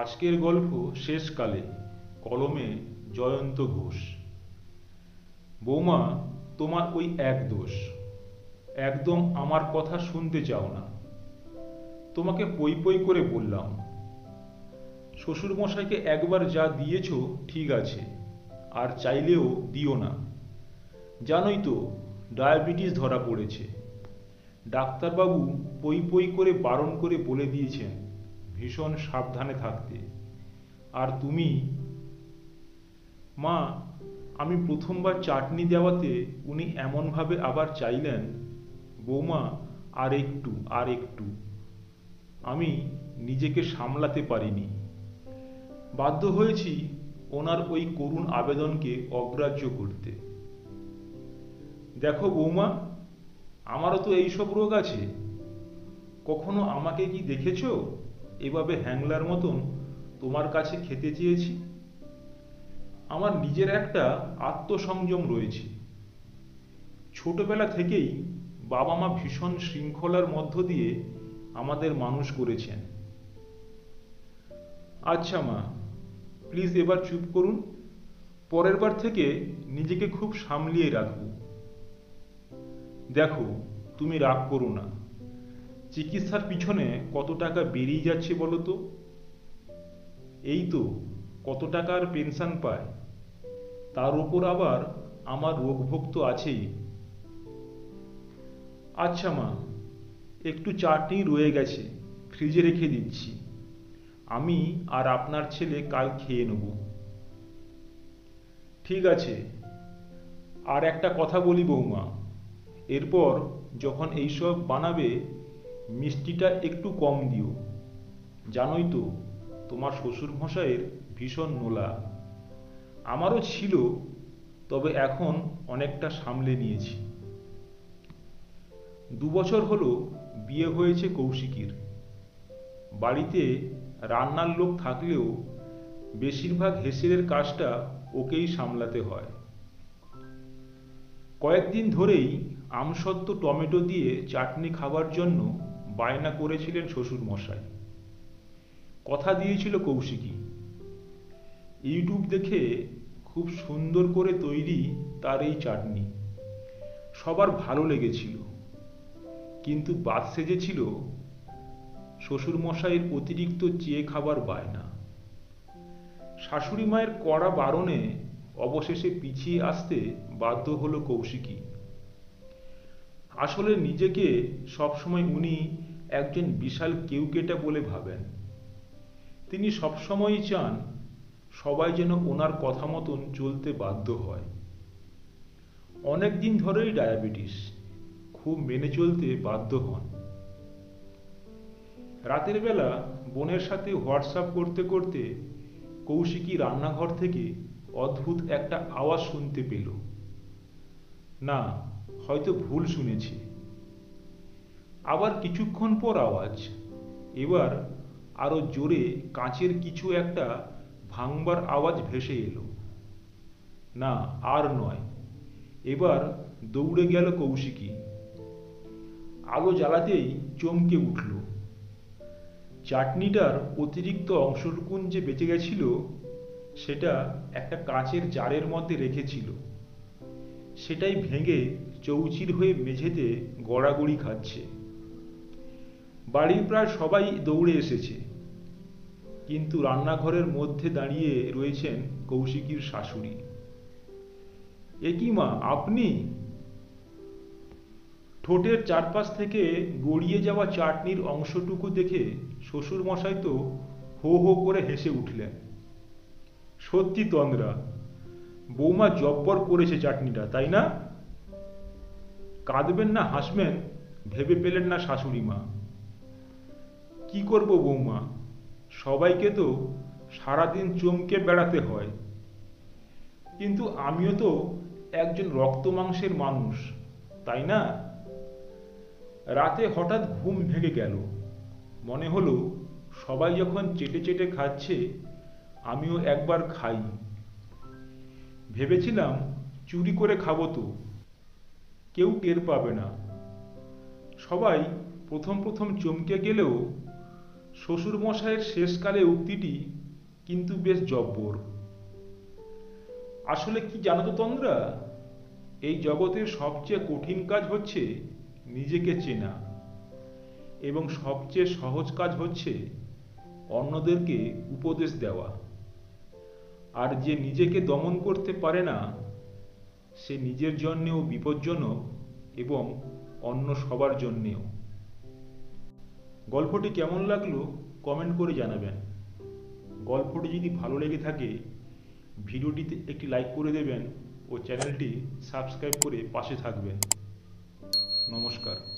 আজকের গল্প শেষকালে, কলমে জয়ন্ত ঘোষ। বৌমা, তোমার ওই এক দোষ, একদম আমার কথা শুনতে চাও না। তোমাকে পই পই করে বললাম, শ্বশুরমশাইকে একবার যা দিয়েছ ঠিক আছে, আর চাইলেও দিও না। জানোই তো ডায়াবেটিস ধরা পড়েছে। ডাক্তারবাবু পই পই করে বারণ করে বলে দিয়েছেন ভীষণ সাবধানে থাকতে। আর তুমি? মা, আমি প্রথমবার চাটনি দেওয়াতে উনি এমনভাবে আবার চাইলেন, বৌমা আর একটু আর একটু। আমি নিজেকে সামলাতে পারিনি, বাধ্য হয়েছি ওনার ওই করুণ আবেদনকে অগ্রাহ্য করতে। দেখো বৌমা, আমারও তো এইসব রোগ আছে। কখনো আমাকে কি দেখেছো এভাবে হ্যাংলার মতন তোমার কাছে খেতে চেয়েছি? আমার নিজের একটা আত্মসংযম রয়েছে। ছোটবেলা থেকেই বাবা মা ভীষণ শৃঙ্খলার মধ্য দিয়ে আমাদের মানুষ করেছেন। আচ্ছা মা, প্লিজ এবার চুপ করুন। পরের বার থেকে নিজেকে খুব সামলিয়ে রাখবো। দেখো, তুমি রাগ করো না। চিকিৎসার পিছনে কত টাকা বেরিয়ে যাচ্ছে বলো তো? এই তো কত টাকার পেনশন পায়, তার উপর আবার আমার রোগভোগ তো আছেই। আচ্ছা মা, একটু চাটনি রয়ে গেছে, ফ্রিজে রেখে দিচ্ছি। আমি আর আপনার ছেলে কাল খেয়ে নেব। ঠিক আছে। আর একটা কথা বলি বৌমা, এরপর যখন এইসব বানাবে মিষ্টিটা একটু কম দিও। জানোই তো তোমার শ্বশুর মশাইয়ের ভীষণ নোলা। আমারও ছিল, তবে এখন অনেকটা সামলে নিয়েছি। 2 বছর হলো বিয়ে হয়েছে কৌশিকীর। বাড়িতে রান্নার লোক থাকলেও বেশিরভাগ হেসেলের কাজটা ওকেই সামলাতে হয়। কয়েকদিন ধরেই আমসত্ত্ব টমেটো দিয়ে চাটনি খাবার জন্য বায়না করেছিলেন শ্বশুর মশাই। কথা দিয়েছিল কৌশিকী। ইউটিউব দেখে খুব সুন্দর করে তৈরি তার এই চাটনি। সবার ভালো লেগেছিল, কিন্তু বাদ সেজেছিল শ্বশুর মশাইয়ের অতিরিক্ত চেয়ে খাবার বায়না। শাশুড়ি মায়ের কড়া বারণে অবশেষে পিছিয়ে আসতে বাধ্য হলো কৌশিকী। আসলে নিজেকে সবসময় উনি একজন বিশাল কেউকেটা বলে ভাবেন। তিনি সবসময়ই চান সবাই যেন ওনার কথা মতন চলতে বাধ্য হয়। অনেক দিন ধরেই ডায়াবেটিস, খুব মেনে চলতে বাধ্য হন। রাতের বেলা বোনের সাথে হোয়াটসঅ্যাপ করতে করতে কৌশিকী রান্নাঘর থেকে অদ্ভুত একটা আওয়াজ শুনতে পেল। না, হয়তো ভুল শুনেছে। আবার কিছুক্ষণ পর আওয়াজ, এবার আরো জোরে কাঁচের কিছু একটা ভাঙবার আওয়াজ ভেসে এলো। না, আর নয়। এবার দৌড়ে গেল কৌশিকী। আলো জ্বালাতেই চমকে উঠল। চাটনিটার অতিরিক্ত অংশটুকুন যে বেঁচে গেছিল সেটা একটা কাঁচের জারের মধ্যে রেখেছিল। সেটাই ভেঙে চৌচির হয়ে মেঝেতে গড়াগড়ি খাচ্ছে। বাড়ির প্রায় সবাই দৌড়ে এসেছে, কিন্তু রান্নাঘরের মধ্যে দাঁড়িয়ে রয়েছেন কৌশিকীর শাশুড়ি। এ কি মা, আপনি? ঠোঁটের চারপাশ থেকে গড়িয়ে যাওয়া চাটনির অংশটুকু দেখে শ্বশুর মশাই তো হো হো করে হেসে উঠলেন। সত্যি তন্দ্রা, বৌমা জব্বর করেছে চাটনিটা, তাই না? কাঁদবেন না হাসবেন ভেবে পেলেন না শাশুড়ি মা। কি করব বৌমা, সবাইকে তো সারাদিন চমকে বেড়াতে হয়। কিন্তু আমিও তো একজন রক্ত মাংসের মানুষ, তাই না? রাতে হঠাৎ ঘুম ভেঙে গেল। মনে হলো সবাই যখন চেটে চেটে খাচ্ছে আমিও একবার খাই। ভেবেছিলাম চুরি করে খাবো তো, কেউ টের পাবে না। সবাই প্রথম প্রথম চমকে গেলেও শ্বশুর মশাইয়ের শেষকালে উক্তিটি কিন্তু বেশ জব্বর। আসলে কি জানো তো তন্দ্রা, এই জগতের সবচেয়ে কঠিন কাজ হচ্ছে নিজেকে চেনা, এবং সবচেয়ে সহজ কাজ হচ্ছে অন্যদেরকে উপদেশ দেওয়া। আর যে নিজেকে দমন করতে পারে না, সে নিজের জন্যেও বিপজ্জনক এবং অন্য সবার জন্যেও। গল্পটি কেমন লাগলো কমেন্ট করে জানাবেন। গল্পটি যদি ভালো লেগে থাকে ভিডিওটিতে একটি লাইক করে দেবেন ও চ্যানেলটি সাবস্ক্রাইব করে পাশে থাকবেন। নমস্কার।